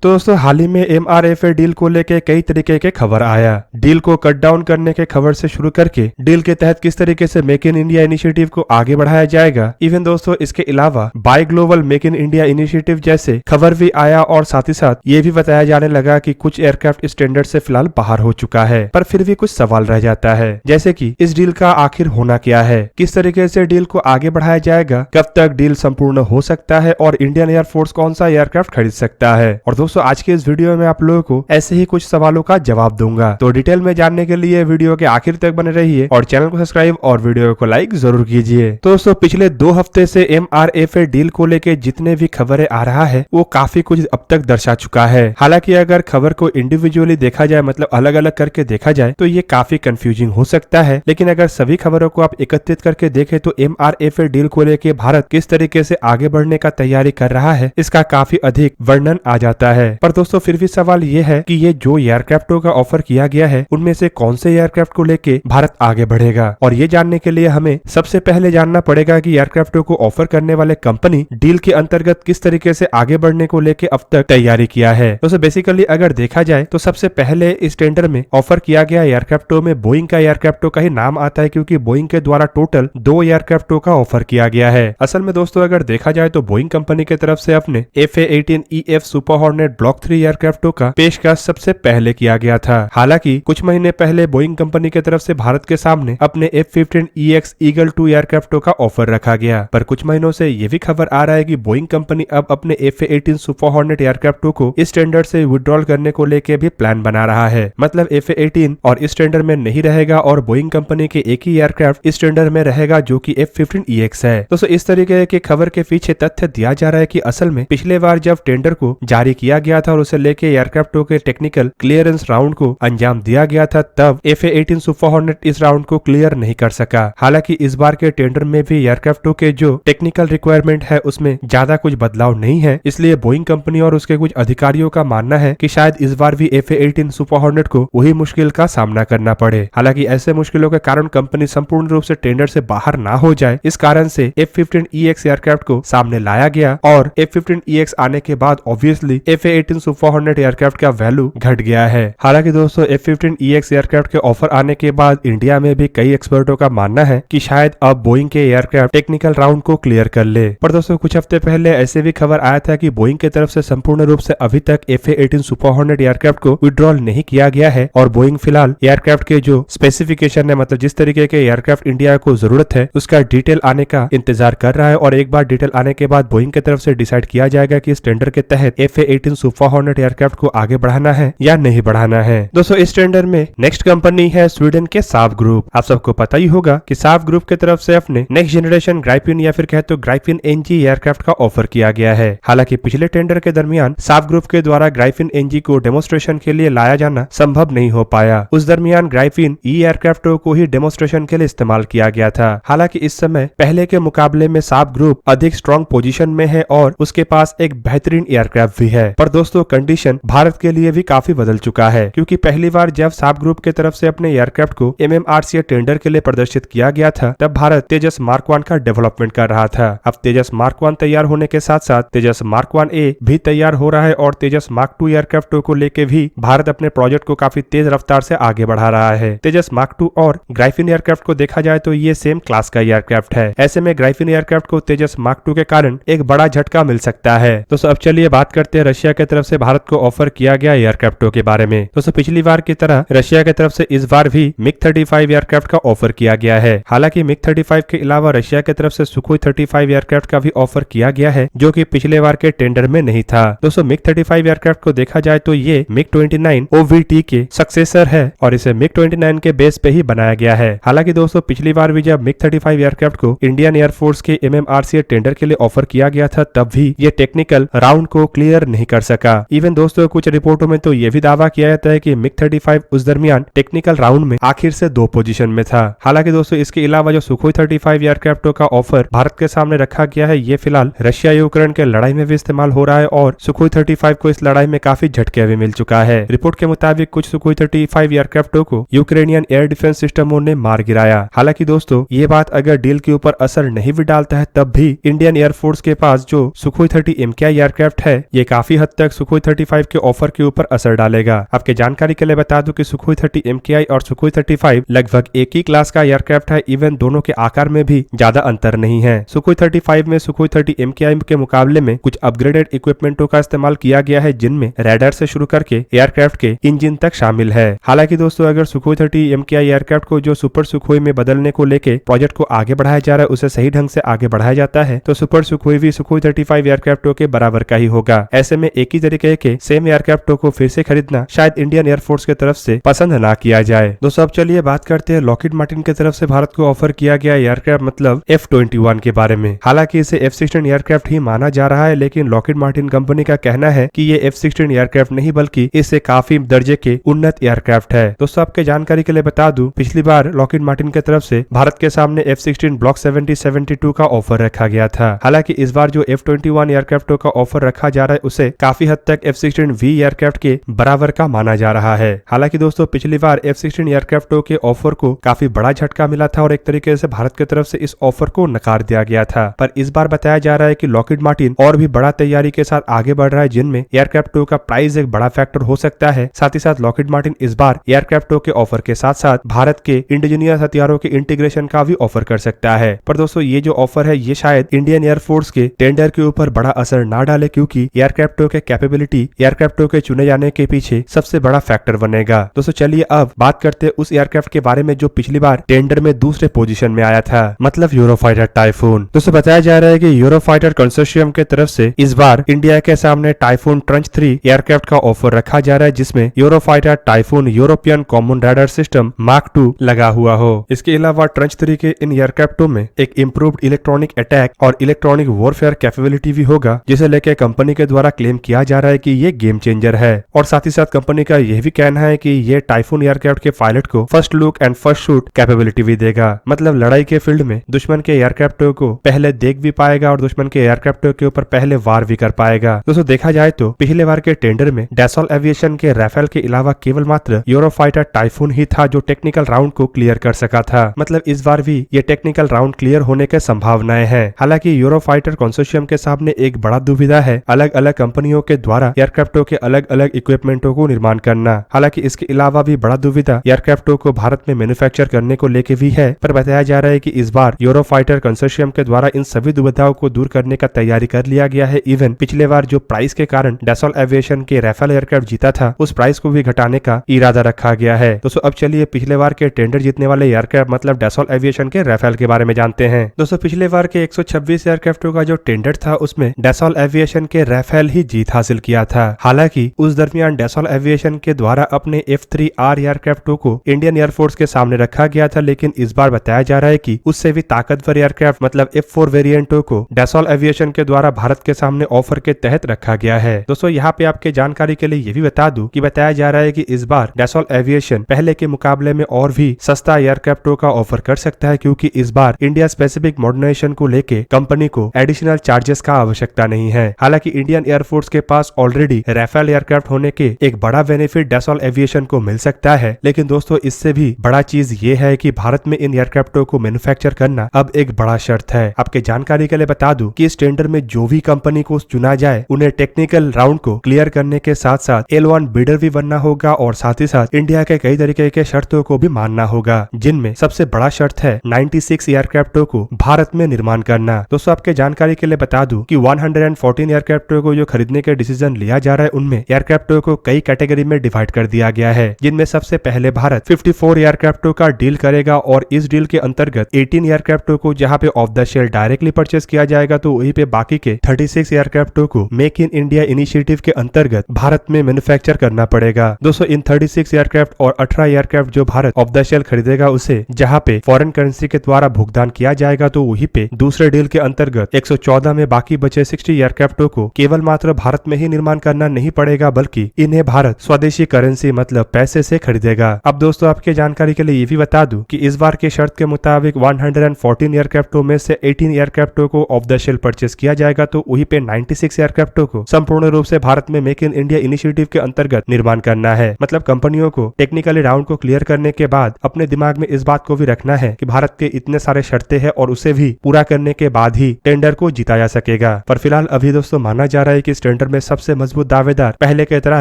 तो दोस्तों हाल ही में MRFA डील को लेके कई तरीके के खबर आया। डील को कट डाउन करने के खबर से शुरू करके डील के तहत किस तरीके से मेक इन इंडिया इनिशिएटिव को आगे बढ़ाया जाएगा। इवन दोस्तों इसके अलावा by global make in India initiative जैसे खबर भी आया और साथ ही साथ ये भी बताया जाने लगा कि कुछ एयरक्राफ्ट स्टैंडर्ड से फिलहाल बाहर हो चुका है, पर फिर भी कुछ सवाल रह जाता है, जैसे कि इस डील का आखिर होना क्या है, किस तरीके से डील को आगे बढ़ाया जाएगा, कब तक डील संपूर्ण हो सकता है और इंडियन एयरफोर्स कौन सा एयरक्राफ्ट खरीद सकता है। और दोस्तों आज के इस वीडियो में आप लोगों को ऐसे ही कुछ सवालों का जवाब दूंगा, तो डिटेल में जानने के लिए वीडियो के आखिर तक बने रहिए और चैनल को सब्सक्राइब और वीडियो को लाइक जरूर कीजिए। तो दोस्तों पिछले 2 हफ्ते से MRFA डील को लेके जितने भी खबरें आ रहा है वो काफी कुछ अब तक दर्शा चुका है। हालांकि अगर खबर को इंडिविजुअली देखा जाए, मतलब अलग अलग करके देखा जाए, तो ये काफी कंफ्यूजिंग हो सकता है, लेकिन अगर सभी खबरों को आप एकत्रित करके देखें तो MRFA डील को लेके भारत किस तरीके से आगे बढ़ने का तैयारी कर रहा है इसका काफी अधिक वर्णन आ जाता है। पर दोस्तों फिर भी सवाल ये है कि ये जो एयरक्राफ्टों का ऑफर किया गया है उनमें से कौन से एयरक्राफ्ट को लेके भारत आगे बढ़ेगा, और ये जानने के लिए हमें सबसे पहले जानना पड़ेगा कि एयरक्राफ्टों को ऑफर करने वाले कंपनी डील के अंतर्गत किस तरीके से आगे बढ़ने को लेके अब तक तैयारी किया है। दोस्तों बेसिकली अगर देखा जाए तो सबसे पहले इस टेंडर में ऑफर किया गया एयरक्राफ्टों में बोइंग का एयरक्राफ्टों का ही नाम आता है, क्योंकि बोइंग के द्वारा टोटल 2 एयरक्राफ्टों का ऑफर किया गया है। असल में दोस्तों अगर देखा जाए तो बोइंग कंपनी की तरफ से अपने FA-18EF सुपर हॉर्नेट ब्लॉक 3 एयरक्राफ्टों का पेशकश सबसे पहले किया गया था। हालांकि कुछ महीने पहले बोइंग कंपनी की तरफ से भारत के सामने अपने F-15EX ईगल 2 एयरक्राफ्टों का ऑफर रखा गया, पर कुछ महीनों से ये भी खबर आ रहा है कि बोइंग कंपनी अब अपने FA-18 सुपर हॉर्नेट एयरक्राफ्टों को इस टेंडर से विड्रॉल करने को लेके भी प्लान बना रहा है। मतलब FA-18 और इस टेंडर में नहीं रहेगा और बोइंग कंपनी के एक ही एयरक्राफ्ट इस टेंडर में रहेगा जो कि F-15EX है। दोस्तों इस तरीके की खबर के पीछे तथ्य दिया जा रहा है कि असल में पिछले बार जब टेंडर को जारी किया गया था और उसे लेके एयरक्राफ्टों के टेक्निकल क्लियरेंस राउंड को अंजाम दिया गया था, तब FA-18 सुपर हॉर्नेट इस राउंड को क्लियर नहीं कर सका। हालांकि इस बार के टेंडर में भी एयरक्राफ्टों के जो टेक्निकल रिक्वायरमेंट है उसमें ज्यादा कुछ बदलाव नहीं है, इसलिए बोइंग कंपनी और उसके कुछ अधिकारियों का मानना है कि शायद इस बार भी FA-18 सुपर हॉर्नेट को वही मुश्किल का सामना करना पड़े। हालांकि ऐसे मुश्किलों के कारण कंपनी संपूर्ण रूप से टेंडर से बाहर ना हो जाए, इस कारण से F-15EX एयरक्राफ्ट को सामने लाया गया और F-15EX आने के बाद obviously FA-18 super hornet aircraft का वैल्यू घट गया है। हालांकि दोस्तों F-15EX एयरक्राफ्ट के ऑफर आने के बाद इंडिया में भी कई एक्सपर्टों का मानना है कि शायद अब बोइंग के एयरक्राफ्ट टेक्निकल राउंड को क्लियर कर ले। पर दोस्तों कुछ हफ्ते पहले ऐसे भी खबर आया था कि बोइंग की तरफ से संपूर्ण रूप से अभी तक FA-18 सुपर हॉर्नेट एयरक्राफ्ट को विड्रॉल नहीं किया गया है और बोइंग फिलहाल एयरक्राफ्ट के जो स्पेसिफिकेशन है, मतलब जिस तरीके के एयरक्राफ्ट इंडिया को जरूरत है उसका डिटेल आने का इंतजार कर रहा है, और एक बार डिटेल आने के बाद बोइंग की तरफ से डिसाइड किया जाएगा कि इस टेंडर के तहत FA-18 सुपर हॉर्नेट एयरक्राफ्ट को आगे बढ़ाना है या नहीं बढ़ाना है। दोस्तों इस टेंडर में नेक्स्ट कंपनी है स्वीडन के साफ ग्रुप। आप सबको पता ही होगा कि साफ ग्रुप की तरफ से अपने नेक्स्ट जनरेशन ग्राइफिन या फिर कहे तो ग्राइफिन NG एयरक्राफ्ट का ऑफर किया गया है। हालांकि पिछले टेंडर के दरमियान साफ ग्रुप के द्वारा ग्राइफिन NG को डेमोन्स्ट्रेशन के लिए लाया जाना संभव नहीं हो पाया। उस दरमियान ग्राइफिन E एयरक्राफ्टों को ही डेमोन्स्ट्रेशन के लिए इस्तेमाल किया गया था। हालांकि इस समय पहले के मुकाबले में साफ ग्रुप अधिक स्ट्रॉन्ग पोजीशन में है और उसके पास एक बेहतरीन एयरक्राफ्ट भी है। पर दोस्तों कंडीशन भारत के लिए भी काफी बदल चुका है, क्योंकि पहली बार जब साफ ग्रुप की तरफ से अपने एयरक्राफ्ट को MMRCA टेंडर के लिए प्रदर्शित किया गया था तब भारत तेजस मार्क 1 का डेवलपमेंट कर रहा था। अब तेजस मार्क 1 तैयार होने के साथ साथ तेजस मार्क 1A भी तैयार हो रहा है और तेजस मार्क 2 एयरक्राफ्टों को लेके भी भारत अपने प्रोजेक्ट को काफी तेज रफ्तार से आगे बढ़ा रहा है। तेजस मार्क 2 और ग्राइफिन एयरक्राफ्ट को देखा जाए तो ये सेम क्लास का एयरक्राफ्ट है। ऐसे में ग्राइफिन एयरक्राफ्ट को तेजस मार्क 2 के कारण एक बड़ा झटका मिल सकता है। दोस्तों अब चलिए बात करते हैं रशिया की तरफ से भारत को ऑफर किया गया एयरक्राफ्टों के बारे में। दोस्तों पिछली बार की तरह रशिया की तरफ से इस बार भी MiG-35 एयरक्राफ्ट का ऑफर किया गया है। हालांकि MiG-35 के अलावा रशिया की तरफ से सुखोई 35 एयरक्राफ्ट का भी ऑफर किया गया है, जो कि पिछले बार के टेंडर में नहीं था। दोस्तों MiG-35 एयरक्राफ्ट को देखा जाए तो ये MiG-29 OVT के सक्सेसर है और इसे MiG-29 के बेस पे ही बनाया गया है। हालांकि दोस्तों पिछली बार भी जब MiG-35 एयरक्राफ्ट को इंडियन एयरफोर्स के MMRCA टेंडर के लिए ऑफर किया गया था तब भी ये टेक्निकल राउंड को क्लियर नहीं कर सका। इवन दोस्तों कुछ रिपोर्टों में तो ये भी दावा किया जाता है कि MiG-35 उस दरमियान टेक्निकल राउंड में आखिर से 2 पोजीशन में था। हालांकि दोस्तों इसके अलावा जो सुखोई 35 एयरक्राफ्टों का ऑफर भारत के सामने रखा गया है ये फिलहाल रशिया यूक्रेन के लड़ाई में भी इस्तेमाल हो रहा है और सुखोई 35 को इस लड़ाई में काफी झटके भी मिल चुका है। रिपोर्ट के मुताबिक कुछ सुखोई 35 एयरक्राफ्टों को यूक्रेनियन एयर डिफेंस सिस्टमों ने मार गिराया। हालांकि दोस्तों ये बात अगर डील के ऊपर असर नहीं भी डालता है तब भी इंडियन एयरफोर्स के पास जो सुखोई 30 MKI एयरक्राफ्ट है ये काफी हद तक सुखोई 35 के ऑफर के ऊपर असर डालेगा। आपके जानकारी के लिए बता दूं कि सुखोई 30 MKI और सुखोई 35 लगभग एक ही क्लास का एयरक्राफ्ट है। इवन दोनों के आकार में भी ज्यादा अंतर नहीं है। सुखोई 35 में सुखोई 30 MKI के मुकाबले में कुछ अपग्रेडेड इक्विपमेंटों का इस्तेमाल किया गया है, जिनमें रैडर से शुरू करके एयरक्राफ्ट के इंजन तक शामिल है। हालांकि दोस्तों अगर सुखोई 30 MKI एयरक्राफ्ट को जो सुपर सुखोई में बदलने को लेके प्रोजेक्ट को आगे बढ़ाया जा रहा है, उसे सही ढंग से आगे बढ़ाया जाता है तो सुपर सुखोई भी सुखोई 35 एयरक्राफ्टों के बराबर का ही होगा। ऐसे में एक ही तरीके के सेम एयरक्राफ्टों को फिर से खरीदना शायद इंडियन एयरफोर्स की तरफ से पसंद ना किया जाए। दोस्तों अब चलिए बात करते हैं लॉकहीड मार्टिन की तरफ से भारत को ऑफर किया गया एयरक्राफ्ट मतलब F-21 के बारे में। हालांकि इसे F-16 एयरक्राफ्ट ही माना जा रहा है, लेकिन लॉकहीड मार्टिन कंपनी का कहना है कि ये F-16 एयरक्राफ्ट नहीं बल्कि इससे काफी दर्जे के उन्नत एयरक्राफ्ट है। दोस्तों आपके जानकारी के लिए बता दूं, पिछली बार लॉकहीड मार्टिन की तरफ से भारत के सामने F-16 ब्लॉक 70-72 का ऑफर रखा गया था। हालांकि इस बार जो F-21 एयरक्राफ्टों का ऑफर रखा जा रहा है उसे काफी हद तक F-16V एयरक्राफ्ट के बराबर का माना जा रहा है। हालांकि दोस्तों पिछली बार F-16 एयरक्राफ्टों के ऑफर को काफी बड़ा झटका मिला था और एक तरीके से भारत की तरफ से इस ऑफर को नकार दिया गया था। पर इस बार बताया जा रहा है कि लॉकहीड मार्टिन और भी बड़ा तैयारी के साथ आगे बढ़ रहा है, जिनमें एयरक्राफ्टों का प्राइस एक बड़ा फैक्टर हो सकता है। साथ ही साथ लॉकहीड मार्टिन इस बार एयरक्राफ्टों के ऑफर के साथ साथ भारत के इंडिजीनियस हथियारों के इंटीग्रेशन का भी ऑफर कर सकता है। पर दोस्तों ये जो ऑफर है ये शायद इंडियन एयरफोर्स के टेंडर के ऊपर बड़ा असर ना डाले, क्योंकि एयरक्राफ्टों के कैपेबिलिटी एयरक्राफ्टों के चुने जाने के पीछे सबसे बड़ा फैक्टर बनेगा। दोस्तों चलिए अब बात करते हैं उस एयरक्राफ्ट के बारे में जो पिछली बार टेंडर में दूसरे पोजीशन में आया था, मतलब यूरोफाइटर टाइफून। दोस्तों बताया जा रहा है कि यूरोफाइटर कंसोर्शियम के तरफ से इस बार इंडिया के सामने टाइफून ट्रंच 3 एयरक्राफ्ट का ऑफर रखा जा रहा है, जिसमें Eurofighter typhoon European common radar system mark 2 लगा हुआ हो। इसके अलावा ट्रंच 3 के इन एयरक्राफ्टों में एक इम्प्रूव्ड इलेक्ट्रॉनिक अटैक और इलेक्ट्रॉनिक वॉरफेयर कैपेबिलिटी भी होगा, जिसे लेकर कंपनी के द्वारा क्लेम किया जा रहा है कि ये गेम चेंजर है। और साथ ही साथ कंपनी का यह भी कहना है कि ये टाइफून एयरक्राफ्ट के पायलट को first look and first shoot capability भी देगा, मतलब लड़ाई के फील्ड में दुश्मन के एयरक्राफ्टों को पहले देख भी पाएगा और दुश्मन के एयरक्राफ्टों के ऊपर पहले वार भी कर पाएगा। दोस्तों देखा जाए तो पिछले बार के टेंडर में डैसॉल एविएशन के राफेल के अलावा केवल मात्र यूरोफाइटर टाइफून ही था जो टेक्निकल राउंड को क्लियर कर सका था। मतलब इस बार भी ये टेक्निकल राउंड क्लियर होने के संभावनाएं हैं। हालांकि यूरोफाइटर कंसोर्शियम के सामने एक बड़ा दुविधा है अलग अलग कंपनियों के द्वारा एयरक्राफ्टों के अलग अलग इक्विपमेंटों को निर्माण करना। हालांकि इसके अलावा भी बड़ा दुविधा एयरक्राफ्टों को भारत में मैन्युफैक्चर करने को लेके भी है, पर बताया जा रहा है कि इस बार यूरोफाइटर कंसोर्शियम के द्वारा इन सभी दुविधाओं को दूर करने का तैयारी कर लिया गया है। इवन पिछले बार जो प्राइस के कारण डैसॉल एविएशन के राफेल एयरक्राफ्ट जीता था, उस प्राइस को भी घटाने का इरादा रखा गया है। दोस्तों अब चलिए पिछले बार के टेंडर जीतने वाले एयरक्राफ्ट मतलब डैसॉल एविएशन के राफेल के बारे में जानते हैं। दोस्तों पिछले बार के 126 एयरक्राफ्टों का जो टेंडर था उसमें डैसॉल एविएशन के राफेल ही जीत हासिल किया था। हालांकि उस दरमियान डैसॉल एविएशन के द्वारा अपने F-3R एयरक्राफ्टों को इंडियन एयरफोर्स के सामने रखा गया था, लेकिन इस बार बताया जा रहा है कि उससे भी ताकतवर एयरक्राफ्ट मतलब F-4 वेरिएंटों को डैसॉल एविएशन के द्वारा भारत के सामने ऑफर के तहत रखा गया है। दोस्तों यहाँ पे आपके जानकारी के लिए ये भी बता दूं कि बताया जा रहा है कि इस बार डैसॉल एविएशन पहले के मुकाबले में और भी सस्ता एयरक्राफ्टों का ऑफर कर सकता है, क्योंकि इस बार इंडिया स्पेसिफिक मॉडर्नाइजेशन को लेके कंपनी को एडिशनल चार्जेस का आवश्यकता नहीं है। हालांकि इंडियन एयरफोर्स के पास ऑलरेडी राफेल एयरक्राफ्ट होने के एक बड़ा बेनिफिट डैसॉल एविएशन को मिल सकता है, लेकिन दोस्तों इससे भी बड़ा चीज ये है कि भारत में इन एयरक्राफ्टों को मैन्युफैक्चर करना अब एक बड़ा शर्त है। आपके जानकारी के लिए बता दूं कि इस टेंडर में जो भी कंपनी को चुना जाए उन्हें टेक्निकल राउंड को क्लियर करने के साथ साथ L1 बिडर भी बनना होगा और साथ ही साथ इंडिया के कई तरीके के शर्तों को भी मानना होगा, जिनमें सबसे बड़ा शर्त है 96 एयरक्राफ्टों को भारत में निर्माण करना। दोस्तों आपके जानकारी के लिए बता दूं कि 114 एयरक्राफ्टों को जो खरीदने के डिसीजन लिया जा रहा है उनमें एयरक्राफ्टों को कई कैटेगरी में डिवाइड कर दिया गया है, जिनमें सबसे पहले भारत 54 एयरक्राफ्टों का डील करेगा और इस डील के अंतर्गत 18 एयरक्राफ्टों को जहां पे off the shelf directly purchase किया जाएगा, तो वहीं पे बाकी के 36 एयरक्राफ्टों को मेक इन इंडिया इनिशिएटिव के अंतर्गत भारत में मैन्युफैक्चर करना पड़ेगा। दोस्तों इन 36 एयरक्राफ्ट और 18 एयरक्राफ्ट जो भारत ऑफ द शेल खरीदेगा उसे जहां पे फॉरेन करेंसी के द्वारा भुगतान किया जाएगा, तो वहीं पे दूसरे डील के अंतर्गत 114 में बाकी बचे 60 एयरक्राफ्टों को केवल मात्र भारत में ही निर्माण करना नहीं पड़ेगा, बल्कि इन्हें भारत स्वदेशी करेंसी मतलब पैसे से खरीदेगा। अब दोस्तों आपके जानकारी के लिए ये भी बता दूं कि इस बार के शर्त के मुताबिक 114 एयरक्राफ्टों में से 18 एयरक्राफ्टों को ऑफ द शेल परचेस किया जाएगा, तो वहीं पे 96 एयरक्राफ्टों को संपूर्ण रूप से भारत में मेक इन इंडिया इनिशिएटिव के अंतर्गत निर्माण करना है। मतलब कंपनियों को टेक्निकली राउंड को क्लियर करने के बाद अपने दिमाग में इस बात को भी रखना है कि भारत के इतने सारे शर्तें हैं और उसे भी पूरा करने के बाद ही टेंडर को जीता जा सकेगा। पर फिलहाल अभी दोस्तों माना जा रहा है कि इस टेंडर अंडर में सबसे मजबूत दावेदार पहले की तरह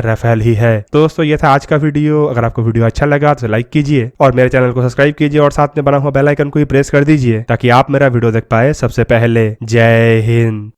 राफेल ही है। तो दोस्तों ये था आज का वीडियो। अगर आपको वीडियो अच्छा लगा तो लाइक कीजिए और मेरे चैनल को सब्सक्राइब कीजिए और साथ में बना हुआ बेल आइकन को भी प्रेस कर दीजिए ताकि आप मेरा वीडियो देख पाए सबसे पहले। जय हिंद।